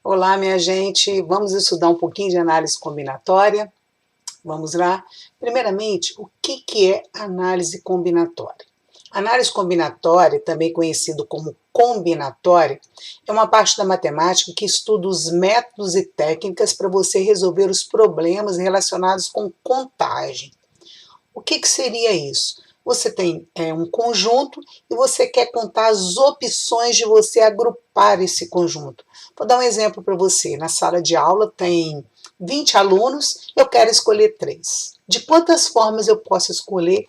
Olá, minha gente. Vamos estudar um pouquinho de análise combinatória. Vamos lá. Primeiramente, o que é análise combinatória? Análise combinatória, também conhecido como combinatória, é uma parte da matemática que estuda os métodos e técnicas para você resolver os problemas relacionados com contagem. O que seria isso? Você tem um conjunto e você quer contar as opções de você agrupar esse conjunto. Vou dar um exemplo para você. Na sala de aula tem 20 alunos, eu quero escolher 3. De quantas formas eu posso escolher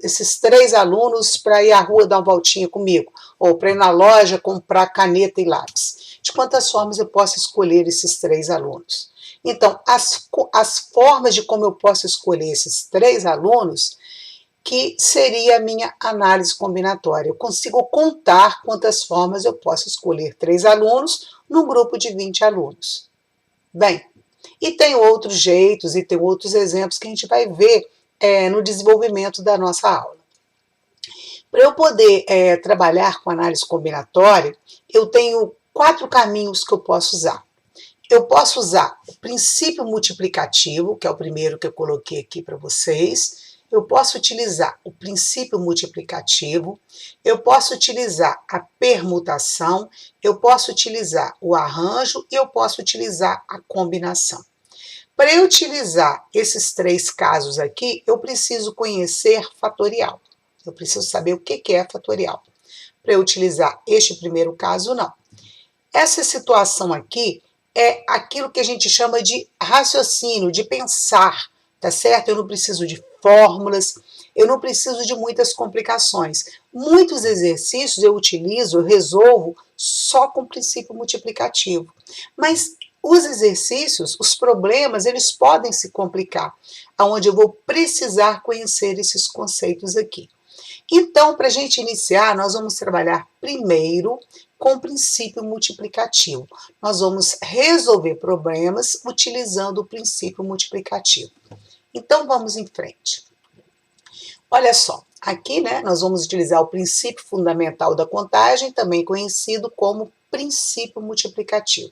esses 3 alunos para ir à rua dar uma voltinha comigo? Ou para ir na loja comprar caneta e lápis? De quantas formas eu posso escolher esses 3 alunos? Então, as formas de como eu posso escolher esses 3 alunos, que seria a minha análise combinatória. Eu consigo contar quantas formas eu posso escolher 3 alunos num grupo de 20 alunos. Bem, e tem outros jeitos e tem outros exemplos que a gente vai ver no desenvolvimento da nossa aula. Para eu poder trabalhar com análise combinatória, eu tenho 4 caminhos que eu posso usar. Eu posso usar o princípio multiplicativo, que é o primeiro que eu coloquei aqui para vocês. Eu posso utilizar o princípio multiplicativo, eu posso utilizar a permutação, eu posso utilizar o arranjo e eu posso utilizar a combinação. Para eu utilizar esses 3 casos aqui, eu preciso conhecer fatorial. Eu preciso saber o que é fatorial. Para eu utilizar este primeiro caso, não. Essa situação aqui é aquilo que a gente chama de raciocínio, de pensar, tá certo? Eu não preciso de fórmulas, eu não preciso de muitas complicações. Muitos exercícios eu utilizo, eu resolvo só com o princípio multiplicativo. Mas os exercícios, os problemas, eles podem se complicar, onde eu vou precisar conhecer esses conceitos aqui. Então, para a gente iniciar, nós vamos trabalhar primeiro com o princípio multiplicativo. Nós vamos resolver problemas utilizando o princípio multiplicativo. Então, vamos em frente. Olha só, aqui, nós vamos utilizar o princípio fundamental da contagem, também conhecido como princípio multiplicativo.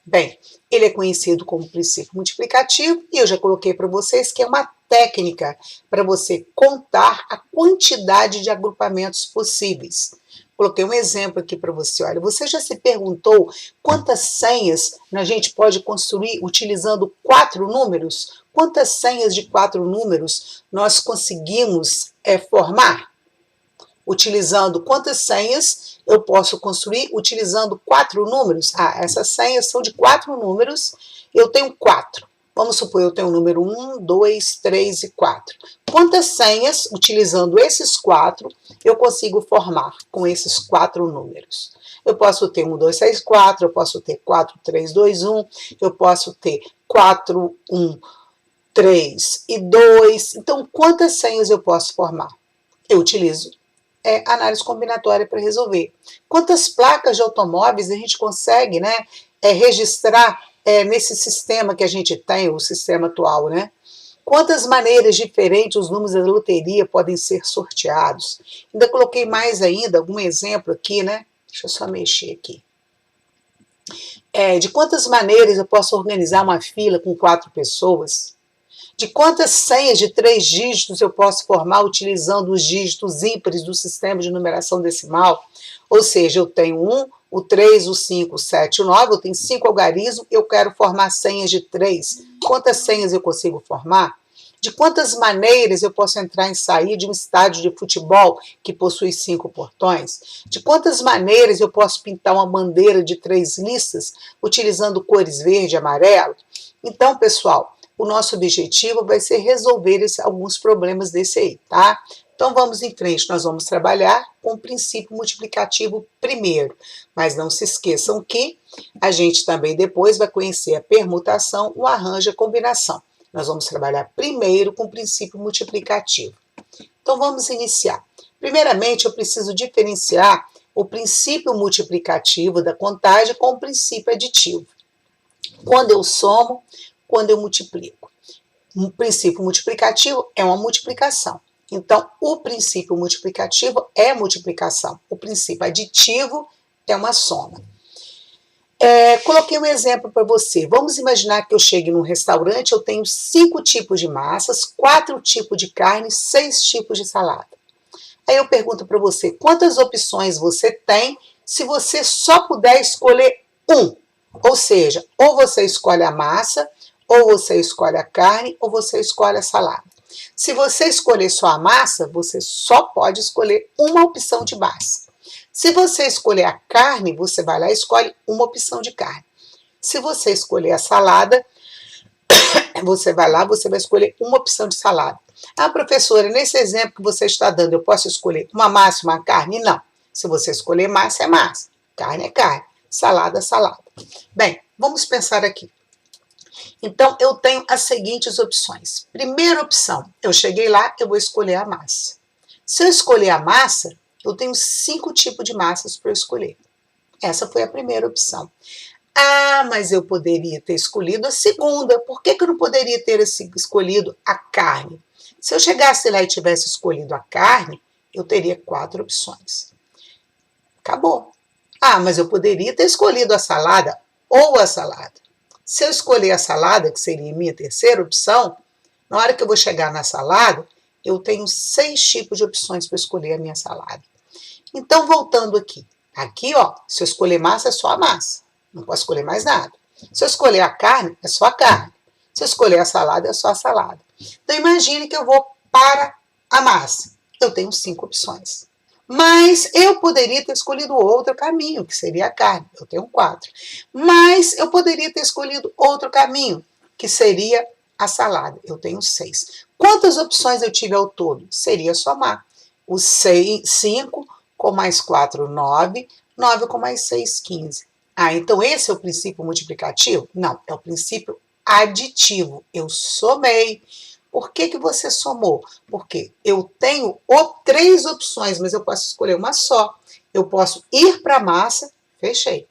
Bem, ele é conhecido como princípio multiplicativo e eu já coloquei para vocês que é uma técnica para você contar a quantidade de agrupamentos possíveis. Coloquei um exemplo aqui para você. Olha, você já se perguntou quantas senhas a gente pode construir utilizando 4 números? Quantas senhas de 4 números nós conseguimos formar? Utilizando quantas senhas eu posso construir utilizando 4 números? Ah, essas senhas são de 4 números, eu tenho 4. Vamos supor, eu tenho o número 1, 2, 3 e 4. Quantas senhas, utilizando esses 4, eu consigo formar com esses 4 números? Eu posso ter 1, 2, 6, 4, eu posso ter 4, 3, 2, 1, eu posso ter 4, 1, 3 e 2. Então, quantas senhas eu posso formar? Eu utilizo análise combinatória para resolver. Quantas placas de automóveis a gente consegue registrar nesse sistema que a gente tem, o sistema atual, Quantas maneiras diferentes os números da loteria podem ser sorteados? Ainda coloquei mais ainda algum exemplo aqui, Deixa eu só mexer aqui. De quantas maneiras eu posso organizar uma fila com 4 pessoas? De quantas senhas de 3 dígitos eu posso formar utilizando os dígitos ímpares do sistema de numeração decimal? Ou seja, eu tenho 1, o 3, o 5, o 7, o 9, eu tenho 5 algarismos, eu quero formar senhas de 3. Quantas senhas eu consigo formar? De quantas maneiras eu posso entrar e sair de um estádio de futebol que possui 5 portões? De quantas maneiras eu posso pintar uma bandeira de 3 listas utilizando cores verde e amarelo? Então, pessoal, o nosso objetivo vai ser resolver alguns problemas desse aí, tá? Então, vamos em frente, nós vamos trabalhar com o princípio multiplicativo primeiro, mas não se esqueçam que a gente também depois vai conhecer a permutação, o arranjo e a combinação. Nós vamos trabalhar primeiro com o princípio multiplicativo. Então, vamos iniciar. Primeiramente, eu preciso diferenciar o princípio multiplicativo da contagem com o princípio aditivo. Quando eu somo, quando eu multiplico. O princípio multiplicativo é uma multiplicação. Então, o princípio multiplicativo é multiplicação. O princípio aditivo é uma soma. Coloquei um exemplo para você. Vamos imaginar que eu chegue num restaurante, eu tenho 5 tipos de massas, 4 tipos de carne, 6 tipos de salada. Aí eu pergunto para você, quantas opções você tem se você só puder escolher um? Ou seja, ou você escolhe a massa, ou você escolhe a carne, ou você escolhe a salada. Se você escolher só a massa, você só pode escolher uma opção de massa. Se você escolher a carne, você vai lá e escolhe uma opção de carne. Se você escolher a salada, você vai lá, você vai escolher uma opção de salada. Ah, professora, nesse exemplo que você está dando, eu posso escolher uma massa e uma carne? Não. Se você escolher massa, é massa. Carne é carne. Salada é salada. Bem, vamos pensar aqui. Então, eu tenho as seguintes opções. Primeira opção, eu cheguei lá, eu vou escolher a massa. Se eu escolher a massa, eu tenho 5 tipos de massas para eu escolher. Essa foi a primeira opção. Ah, mas eu poderia ter escolhido a segunda. Por que eu não poderia ter escolhido a carne? Se eu chegasse lá e tivesse escolhido a carne, eu teria 4 opções. Acabou. Ah, mas eu poderia ter escolhido a salada ou a salada. Se eu escolher a salada, que seria minha terceira opção, na hora que eu vou chegar na salada, eu tenho 6 tipos de opções para escolher a minha salada. Então, voltando aqui. Aqui, ó, se eu escolher massa, é só a massa. Não posso escolher mais nada. Se eu escolher a carne, é só a carne. Se eu escolher a salada, é só a salada. Então, imagine que eu vou para a massa. Eu tenho 5 opções. Mas eu poderia ter escolhido outro caminho, que seria a carne. Eu tenho 4. Mas eu poderia ter escolhido outro caminho, que seria a salada. Eu tenho 6. Quantas opções eu tive ao todo? Seria somar. Os 5 com mais 4, 9. 9 com mais 6, 15. Ah, então esse é o princípio multiplicativo? Não, é o princípio aditivo. Eu somei. Por que você somou? Porque eu tenho 3 opções, mas eu posso escolher uma só. Eu posso ir para a massa, fechei.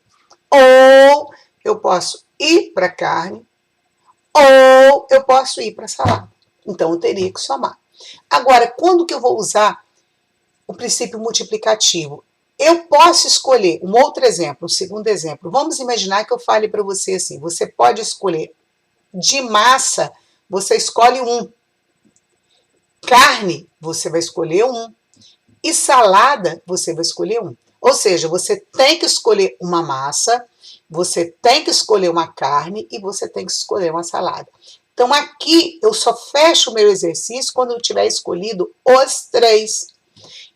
Ou eu posso ir para a carne, ou eu posso ir para a salada. Então, eu teria que somar. Agora, quando que eu vou usar o princípio multiplicativo? Eu posso escolher, um outro exemplo, um segundo exemplo. Vamos imaginar que eu fale para você assim, você pode escolher de massa, você escolhe um. Carne, você vai escolher um. E salada, você vai escolher um. Ou seja, você tem que escolher uma massa, você tem que escolher uma carne e você tem que escolher uma salada. Então, aqui eu só fecho o meu exercício quando eu tiver escolhido os 3.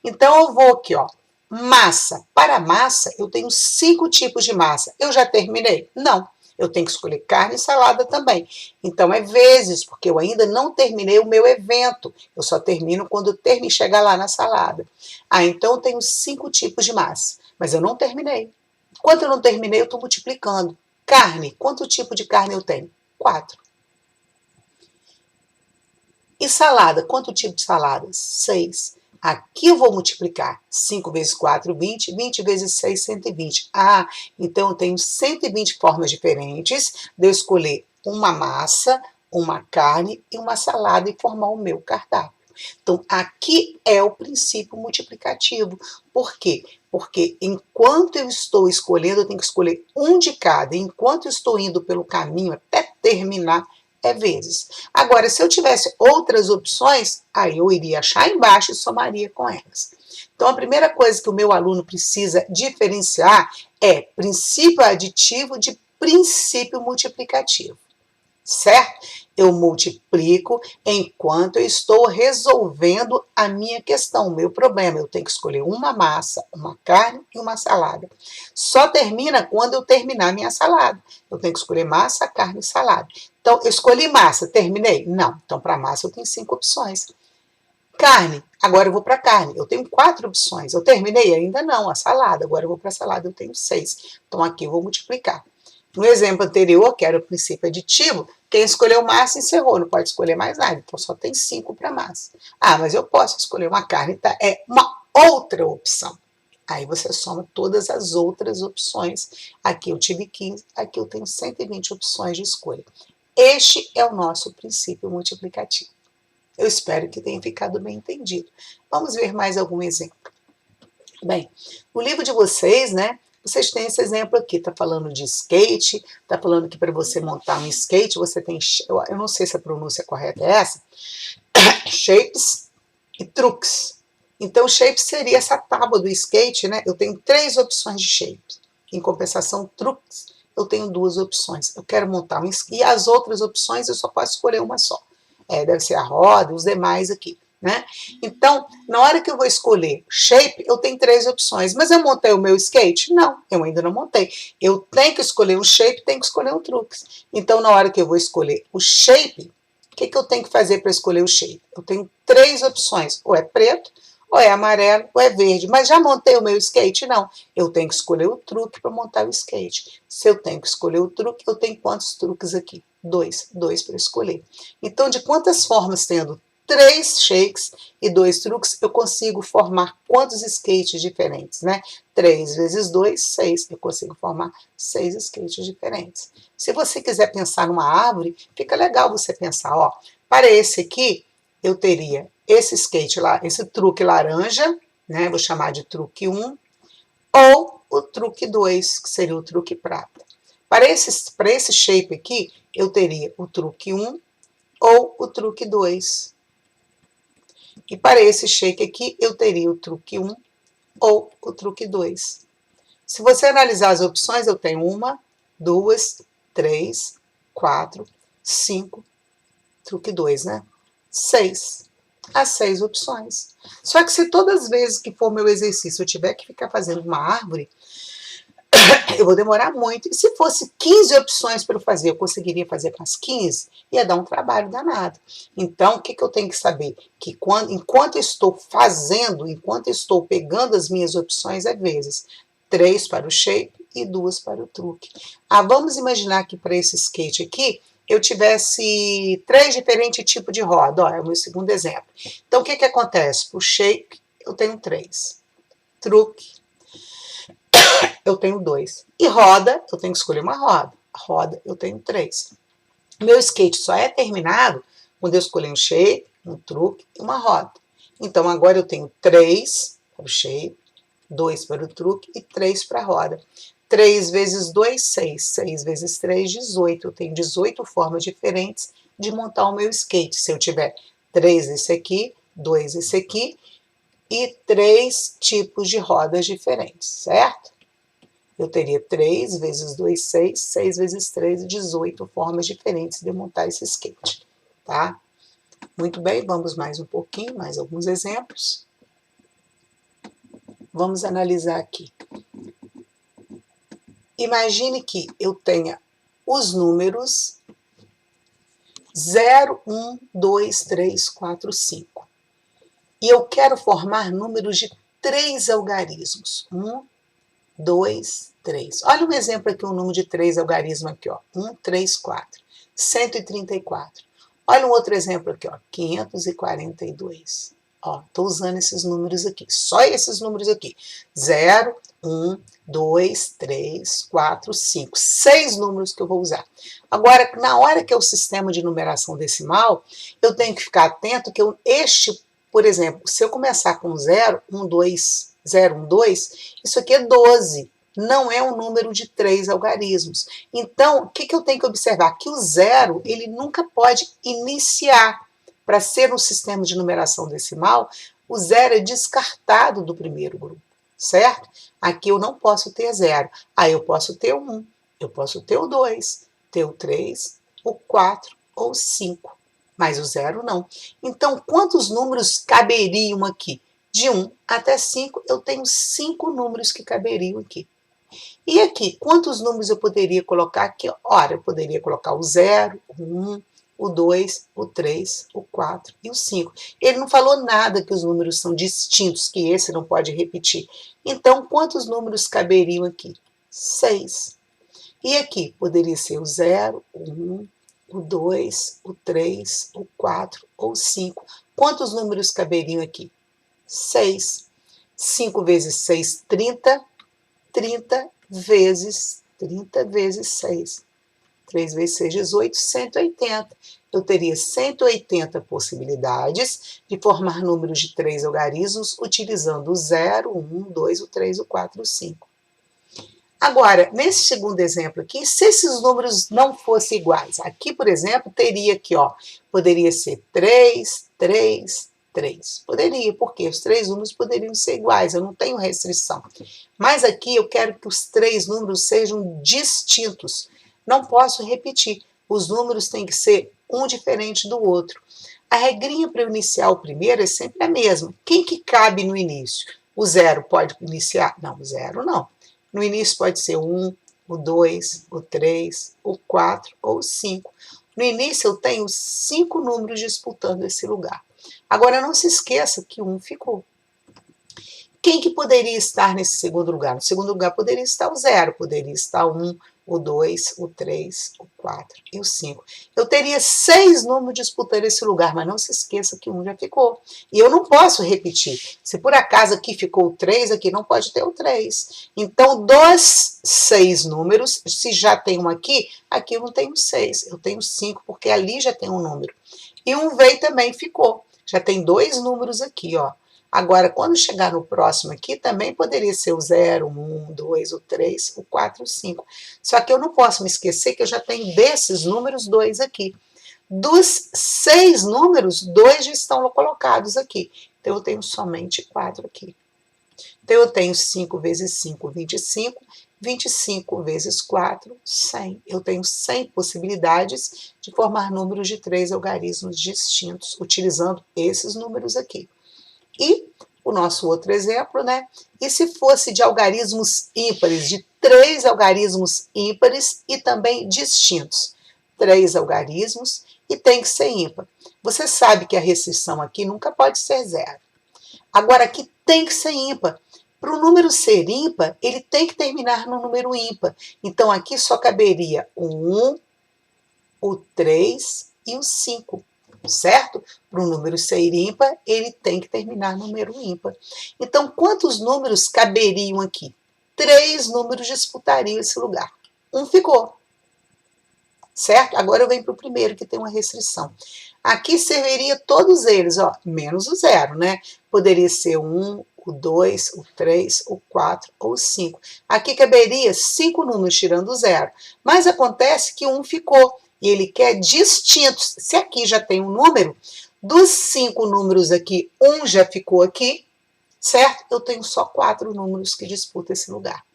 Então, eu vou aqui, ó. Massa. Para massa, eu tenho 5 tipos de massa. Eu já terminei? Não. Eu tenho que escolher carne e salada também. Então, é vezes, porque eu ainda não terminei o meu evento. Eu só termino quando chegar lá na salada. Ah, então eu tenho 5 tipos de massa. Mas eu não terminei. Quando eu não terminei, eu estou multiplicando. Carne. Quanto tipo de carne eu tenho? 4. E salada. Quanto tipo de salada? 6. Aqui eu vou multiplicar 5 vezes 4, 20, 20 vezes 6, 120. Ah, então eu tenho 120 formas diferentes de eu escolher uma massa, uma carne e uma salada e formar o meu cardápio. Então, aqui é o princípio multiplicativo. Por quê? Porque enquanto eu estou escolhendo, eu tenho que escolher um de cada. Enquanto eu estou indo pelo caminho até terminar, é vezes. Agora, se eu tivesse outras opções, aí eu iria achar embaixo e somaria com elas. Então, a primeira coisa que o meu aluno precisa diferenciar é princípio aditivo de princípio multiplicativo, certo? Eu multiplico enquanto eu estou resolvendo a minha questão, o meu problema. Eu tenho que escolher uma massa, uma carne e uma salada. Só termina quando eu terminar a minha salada. Eu tenho que escolher massa, carne e salada. Então, eu escolhi massa, terminei? Não. Então, para massa eu tenho 5 opções. Carne, agora eu vou para carne. Eu tenho 4 opções. Eu terminei? Ainda não. A salada, agora eu vou para a salada, eu tenho 6. Então, aqui eu vou multiplicar. No exemplo anterior, que era o princípio aditivo, quem escolheu massa encerrou, não pode escolher mais nada. Então, só tem 5 para massa. Ah, mas eu posso escolher uma carne, tá? É uma outra opção. Aí você soma todas as outras opções. Aqui eu tive 15, aqui eu tenho 120 opções de escolha. Este é o nosso princípio multiplicativo. Eu espero que tenha ficado bem entendido. Vamos ver mais algum exemplo. Bem, no livro de vocês, né, Vocês têm esse exemplo aqui, está falando de skate, está falando que para você montar um skate, você tem, eu não sei se a pronúncia correta é essa, shapes e truques. Então, shape seria essa tábua do skate, né? Eu tenho 3 opções de shape. Em compensação, truques, eu tenho 2 opções. Eu quero montar um skate, e as outras opções eu só posso escolher uma só. Deve ser a roda, os demais aqui, né? Então, na hora que eu vou escolher shape, eu tenho 3 opções. Mas eu montei o meu skate? Não, eu ainda não montei. Eu tenho que escolher um shape, tenho que escolher um truques. Então, na hora que eu vou escolher o shape, o que eu tenho que fazer para escolher o shape? Eu tenho 3 opções, ou é preto, ou é amarelo, ou é verde. Mas já montei o meu skate? Não. Eu tenho que escolher o truque para montar o skate. Se eu tenho que escolher o truque, eu tenho quantos truques aqui? 2 para escolher. Então, de quantas formas, tendo 3 shakes e 2 truques, eu consigo formar quantos skates diferentes, né? 3 vezes 2, 6. Eu consigo formar 6 skates diferentes. Se você quiser pensar numa árvore, fica legal você pensar, ó, para esse aqui, eu teria esse skate lá, esse truque laranja, né? Vou chamar de truque 1, ou o truque 2, que seria o truque prata. Para esse shape aqui, eu teria o truque 1 ou o truque 2. E para esse shake aqui, eu teria o truque 1 ou o truque 2. Se você analisar as opções, eu tenho 1, 2, 3, 4, 5, truque 2, né? 6. As 6 opções. Só que se todas as vezes que for meu exercício eu tiver que ficar fazendo uma árvore, eu vou demorar muito. E se fosse 15 opções para eu fazer, eu conseguiria fazer com as 15? Ia dar um trabalho danado. Então, o que eu tenho que saber? Que enquanto eu estou fazendo, enquanto eu estou pegando as minhas opções, é vezes 3 para o shape e 2 para o truque. Vamos imaginar que para esse skate aqui, eu tivesse 3 diferentes tipos de roda. Ó, é o meu segundo exemplo. Então, o que acontece? Para o shape, eu tenho 3. Truque, eu tenho 2. E roda, eu tenho que escolher uma roda. Roda, eu tenho 3. Meu skate só é terminado quando eu escolher um shape, um truque e uma roda. Então, agora eu tenho 3 para o shape, 2 para o truque e 3 para a roda. 3 vezes 2, 6. 6 vezes 3, 18. Eu tenho 18 formas diferentes de montar o meu skate. Se eu tiver 3 esse aqui, 2 esse aqui e 3 tipos de rodas diferentes, certo? Eu teria 3 vezes 2, 6, 6 vezes 3, 18 formas diferentes de montar esse skate, tá? Muito bem, vamos mais um pouquinho, mais alguns exemplos. Vamos analisar aqui. Imagine que eu tenha os números 0, 1, 2, 3, 4, 5. E eu quero formar números de 3 algarismos. 1, 2, 3. Olha um exemplo aqui, um número de 3 algarismos aqui, ó. 1, 3, 4. 134. Olha um outro exemplo aqui, ó. 542. Ó, estou usando esses números aqui, só esses números aqui. 0, 1, 2, 3, 4, 5. 6 números que eu vou usar. Agora, na hora que é o sistema de numeração decimal, eu tenho que ficar atento que por exemplo, se eu começar com 0, 1, 2, 0, 1, 2, isso aqui é 12. Não é um número de 3 algarismos. Então, o que eu tenho que observar? Que o 0, ele nunca pode iniciar. Para ser um sistema de numeração decimal, o 0 é descartado do primeiro grupo, certo? Aqui eu não posso ter 0. Aí eu posso ter o 1, eu posso ter o 2, ter o 3, o 4 ou o 5. Mas o 0 não. Então, quantos números caberiam aqui? De 1 até 5, eu tenho 5 números que caberiam aqui. E aqui, quantos números eu poderia colocar aqui? Ora, eu poderia colocar o 0, o 1, o 2, o 3, o 4 e o 5. Ele não falou nada que os números são distintos, que esse não pode repetir. Então, quantos números caberiam aqui? 6. E aqui, poderia ser o 0, o 1, o 2, o 3, o 4 ou o 5. Quantos números caberiam aqui? 6. 5 vezes 6, 30. 30 vezes 6. 3 vezes 6, 18, 180. Eu teria 180 possibilidades de formar números de 3 algarismos utilizando o 0, o 1, o 2, o 3, o 4 e o 5. Agora, nesse segundo exemplo aqui, se esses números não fossem iguais, aqui, por exemplo, teria aqui, ó, poderia ser 3, 3, 3. Poderia, porque os três números poderiam ser iguais, eu não tenho restrição. Mas aqui eu quero que os três números sejam distintos. Não posso repetir. Os números têm que ser um diferente do outro. A regrinha para eu iniciar o primeiro é sempre a mesma. Quem que cabe no início? O 0 pode iniciar? Não, o 0 não. No início pode ser o 1, o 2, o 3, o 4 ou o 5. No início eu tenho 5 números disputando esse lugar. Agora não se esqueça que 1 ficou. Quem que poderia estar nesse segundo lugar? No segundo lugar poderia estar o 0, poderia estar o 1, o 2, o 3, o 4 e o 5. Eu teria 6 números disputando esse lugar, mas não se esqueça que 1 já ficou. E eu não posso repetir. Se por acaso aqui ficou o 3, aqui não pode ter o 3. Então, dos 6 números, se já tem um aqui, aqui eu não tenho 6. Eu tenho 5, porque ali já tem um número. E um veio também ficou. Já tem 2 números aqui, ó. Agora, quando chegar no próximo aqui, também poderia ser o 0, o 1, o 2, o 3, o 4, o 5. Só que eu não posso me esquecer que eu já tenho desses números 2 aqui. Dos 6 números, 2 já estão colocados aqui. Então, eu tenho somente 4 aqui. Então, eu tenho 5 vezes 5, 25. 25 vezes 4, 100. Eu tenho 100 possibilidades de formar números de 3 algarismos distintos, utilizando esses números aqui. E o nosso outro exemplo, né? E se fosse de algarismos ímpares, de 3 algarismos ímpares e também distintos? 3 algarismos e tem que ser ímpar. Você sabe que a restrição aqui nunca pode ser 0. Agora, aqui tem que ser ímpar. Para o número ser ímpar, ele tem que terminar no número ímpar. Então, aqui só caberia o 1, o 3 e o 5. Certo? Para o número ser ímpar, ele tem que terminar no número ímpar. Então, quantos números caberiam aqui? 3 números disputariam esse lugar. 1 ficou. Certo? Agora eu venho para o primeiro, que tem uma restrição. Aqui serviria todos eles, ó, menos o 0, né? Poderia ser o 1, o 2, o 3, o 4 ou o 5. Aqui caberia 5 números, tirando o 0. Mas acontece que 1 ficou. E ele quer distintos. Se aqui já tem um número, dos 5 números aqui, 1 já ficou aqui, certo? Eu tenho só 4 números que disputam esse lugar.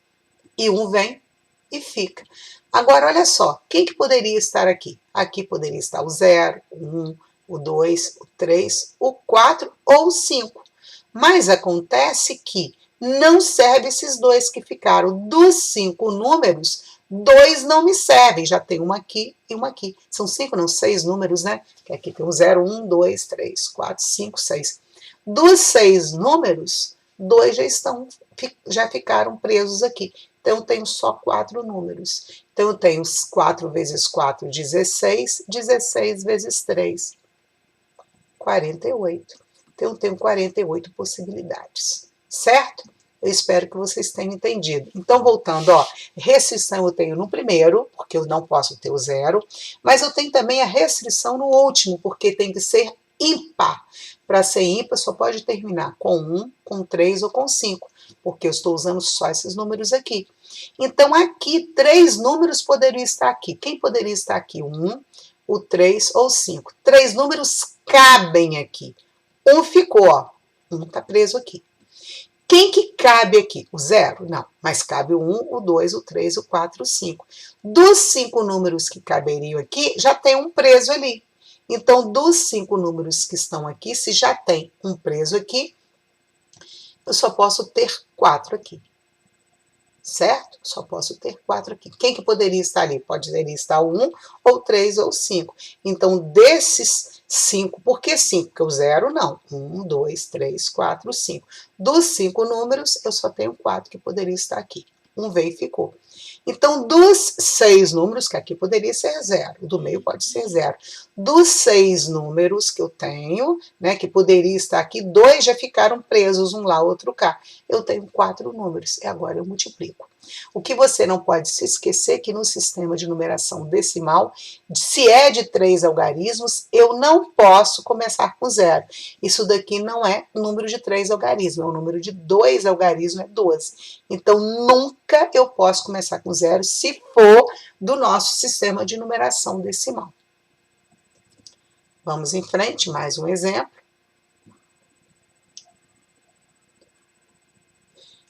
E 1 vem e fica. Agora, olha só, quem que poderia estar aqui? Aqui poderia estar o 0, o 1, o 2, o 3, o 4 ou o 5. Mas acontece que não serve esses 2 que ficaram. Dos 5 números, 2 não me servem, já tem uma aqui e uma aqui. São 5, não, 6 números, né? Aqui tem o 0, 1, 2, 3, 4, 5, 6. Dos 6 números, 2 já ficaram presos aqui. Então, eu tenho só 4 números. Então, eu tenho 4 vezes 4, 16. 16 vezes 3, 48. Então, eu tenho 48 possibilidades. Certo? Eu espero que vocês tenham entendido. Então, voltando, ó, restrição eu tenho no primeiro, porque eu não posso ter o 0, mas eu tenho também a restrição no último, porque tem que ser ímpar. Para ser ímpar, só pode terminar com 1, com 3 ou com 5, porque eu estou usando só esses números aqui. Então, aqui, 3 números poderiam estar aqui. Quem poderia estar aqui? O 1, o 3 ou o 5. 3 números cabem aqui. 1 ficou, ó. 1 está preso aqui. Quem que cabe aqui? O 0? Não, mas cabe o 1, o 2, o 3, o 4, o 5. Dos 5 números que caberiam aqui, já tem um preso ali. Então, dos 5 números que estão aqui, se já tem um preso aqui, eu só posso ter 4 aqui. Certo? Só posso ter 4 aqui. Quem que poderia estar ali? Poderia estar o 1, ou 3, ou 5. Então, desses 5, por que 5? Porque o 0 não. 1, 2, 3, 4, 5. Dos 5 números, eu só tenho 4 que poderia estar aqui. 1 veio e ficou. Então, dos 6 números, que aqui poderia ser 0, o do meio pode ser 0. Dos 6 números que eu tenho, né, que poderia estar aqui, 2 já ficaram presos, um lá, outro cá. Eu tenho 4 números, e agora eu multiplico. O que você não pode se esquecer é que no sistema de numeração decimal, se é de 3 algarismos, eu não posso começar com 0. Isso daqui não é número de 3 algarismos, é um número de 2 algarismos, é 12. Então, nunca eu posso começar com 0 se for do nosso sistema de numeração decimal. Vamos em frente, mais um exemplo.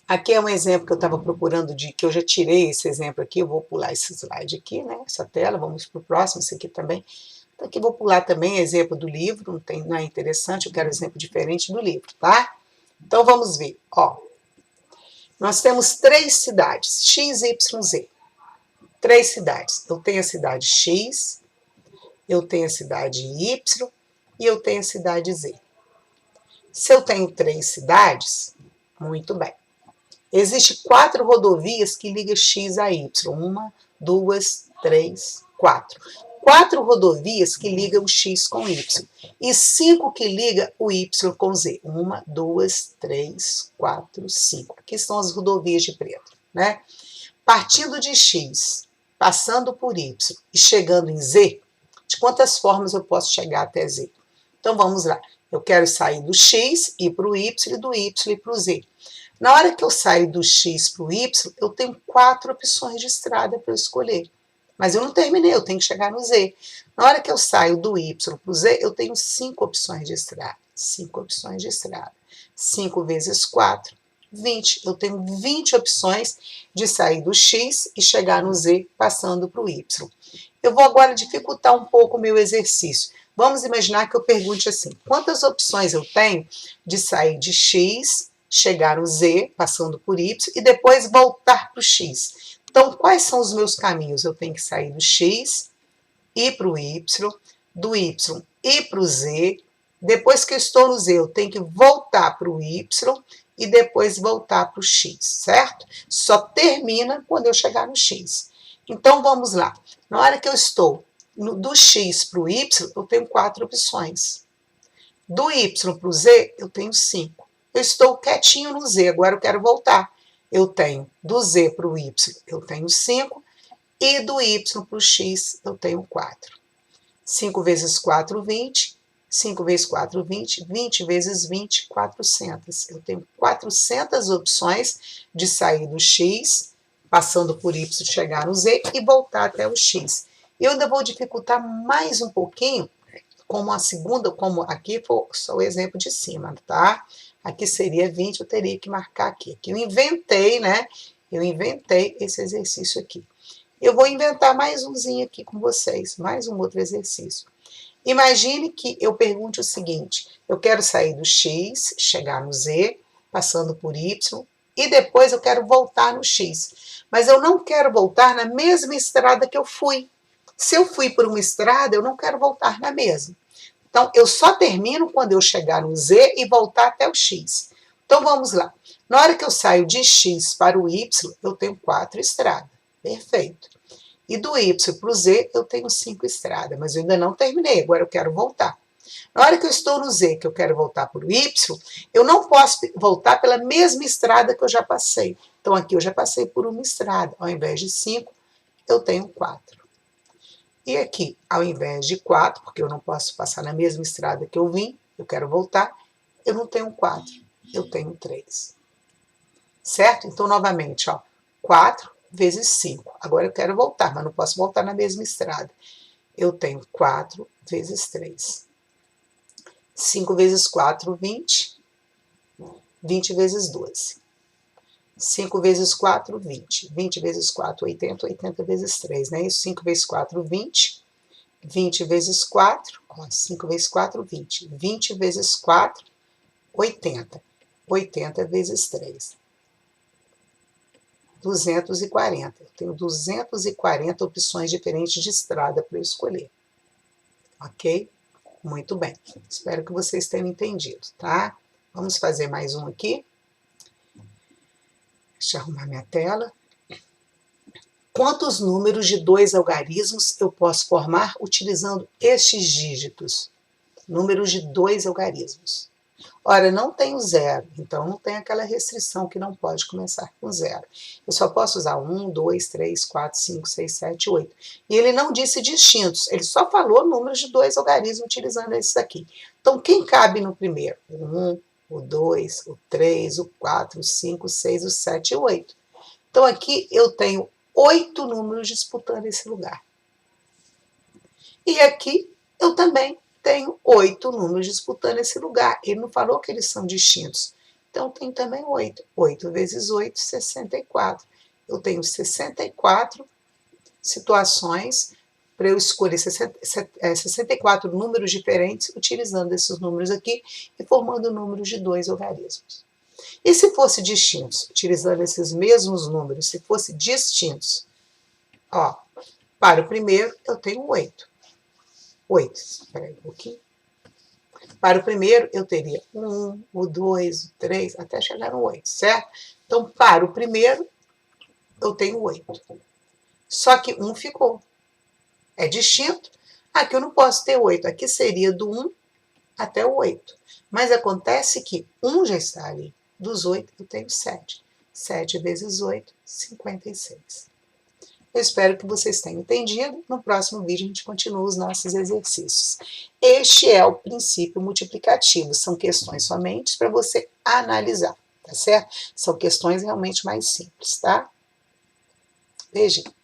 Aqui é um exemplo que eu estava procurando, que eu já tirei esse exemplo aqui, eu vou pular esse slide aqui, né, essa tela, vamos para o próximo, esse aqui também. Então, aqui vou pular também exemplo do livro, não é interessante, eu quero exemplo diferente do livro, tá? Então, vamos ver, ó. Nós temos 3 cidades, X, Y, Z. 3 cidades. Eu tenho a cidade X, eu tenho a cidade Y e eu tenho a cidade Z. Se eu tenho 3 cidades, muito bem. Existem 4 rodovias que ligam X a Y. 1, 2, 3, 4. 4 rodovias que ligam o X com Y. E 5 que ligam o Y com Z. 1, 2, 3, 4, 5. Aqui estão as rodovias de preto, né? Partindo de X, passando por Y e chegando em Z, de quantas formas eu posso chegar até Z? Então, vamos lá. Eu quero sair do X, ir para o Y, e do Y ir para o Z. Na hora que eu saio do X para o Y, eu tenho 4 opções de estrada para eu escolher. Mas eu não terminei, eu tenho que chegar no Z. Na hora que eu saio do Y para o Z, eu tenho 5 opções de estrada. 5 opções de estrada. 5 vezes 4, 20. Eu tenho 20 opções de sair do X e chegar no Z, passando para o Y. Eu vou agora dificultar um pouco o meu exercício. Vamos imaginar que eu pergunte assim, quantas opções eu tenho de sair de X, chegar no Z, passando por Y, e depois voltar para o X. Então, quais são os meus caminhos? Eu tenho que sair do X, ir para o Y, do Y ir para o Z, depois que eu estou no Z, eu tenho que voltar para o Y, e depois voltar para o X, certo? Só termina quando eu chegar no X. Então, vamos lá. Na hora que eu estou do X para o Y, eu tenho 4 opções. Do Y para o Z, eu tenho 5. Eu estou quietinho no Z, agora eu quero voltar. Eu tenho do Z para o Y, eu tenho 5, e do Y para o X, eu tenho 4. 5 vezes 4, 20. 5 vezes 4, 20. 20 vezes 20, 400. Eu tenho 400 opções de sair do X, passando por Y, chegar no Z e voltar até o X. Eu ainda vou dificultar mais um pouquinho, como a segunda, como aqui foi só o exemplo de cima, tá? Aqui seria 20, eu teria que marcar aqui. Aqui eu inventei, né? Eu inventei esse exercício aqui. Eu vou inventar mais umzinho aqui com vocês, mais um outro exercício. Imagine que eu pergunte o seguinte, eu quero sair do X, chegar no Z, passando por Y, e depois eu quero voltar no X. Mas eu não quero voltar na mesma estrada que eu fui. Se eu fui por uma estrada, eu não quero voltar na mesma. Então, eu só termino quando eu chegar no Z e voltar até o X. Então, vamos lá. Na hora que eu saio de X para o Y, eu tenho 4 estradas. Perfeito. E do Y para o Z, eu tenho 5 estradas, mas eu ainda não terminei, agora eu quero voltar. Na hora que eu estou no Z, que eu quero voltar para o Y, eu não posso voltar pela mesma estrada que eu já passei. Então, aqui eu já passei por uma estrada. Ao invés de 5, eu tenho 4. E aqui, ao invés de 4, porque eu não posso passar na mesma estrada que eu vim, eu quero voltar, eu não tenho 4, eu tenho 3. Certo? Então, novamente, ó, 4 vezes 5. Agora eu quero voltar, mas não posso voltar na mesma estrada. Eu tenho 4 vezes 3. 5 vezes 4, 20. 20 vezes 12. 5 vezes 4, 20. 20 vezes 4, 80. 80 vezes 3, né? Isso, 5 vezes 4, 20. 20 vezes 4, ó, 5 vezes 4, 20. 20 vezes 4, 80. 80 vezes 3. 240. Eu tenho 240 opções diferentes de estrada para eu escolher. Ok? Muito bem. Espero que vocês tenham entendido, tá? Vamos fazer mais um aqui. Deixa eu arrumar minha tela. Quantos números de 2 algarismos eu posso formar utilizando estes dígitos? Números de 2 algarismos. Ora, não tenho zero, então não tem aquela restrição que não pode começar com zero. Eu só posso usar 1, 2, 3, 4, 5, 6, 7, 8. E ele não disse distintos, ele só falou números de 2 algarismos utilizando esses aqui. Então, quem cabe no primeiro? O 1, o 2, o 3, o 4, o 5, o 6, o 7 e o 8. Então, aqui eu tenho 8 números disputando esse lugar. E aqui eu também tenho 8 números disputando esse lugar. Ele não falou que eles são distintos. Então, tem também 8. 8 vezes 8, 64. Eu tenho 64 situações para eu escolher 64 números diferentes, utilizando esses números aqui e formando números de 2 algarismos. E se fosse distintos, utilizando esses mesmos números, se fosse distintos, ó, para o primeiro eu tenho 8. 8, espera aí um pouquinho. Para o primeiro eu teria 1, o 2, o 3, até chegar no 8, certo? Então, para o primeiro eu tenho 8. Só que 1 ficou. É distinto. Aqui eu não posso ter 8. Aqui seria do 1 até o 8. Mas acontece que 1 já está ali. Dos 8 eu tenho 7. 7 vezes 8, 56. Eu espero que vocês tenham entendido. No próximo vídeo a gente continua os nossos exercícios. Este é o princípio multiplicativo. São questões somente para você analisar, tá certo? São questões realmente mais simples, tá? Beijinho.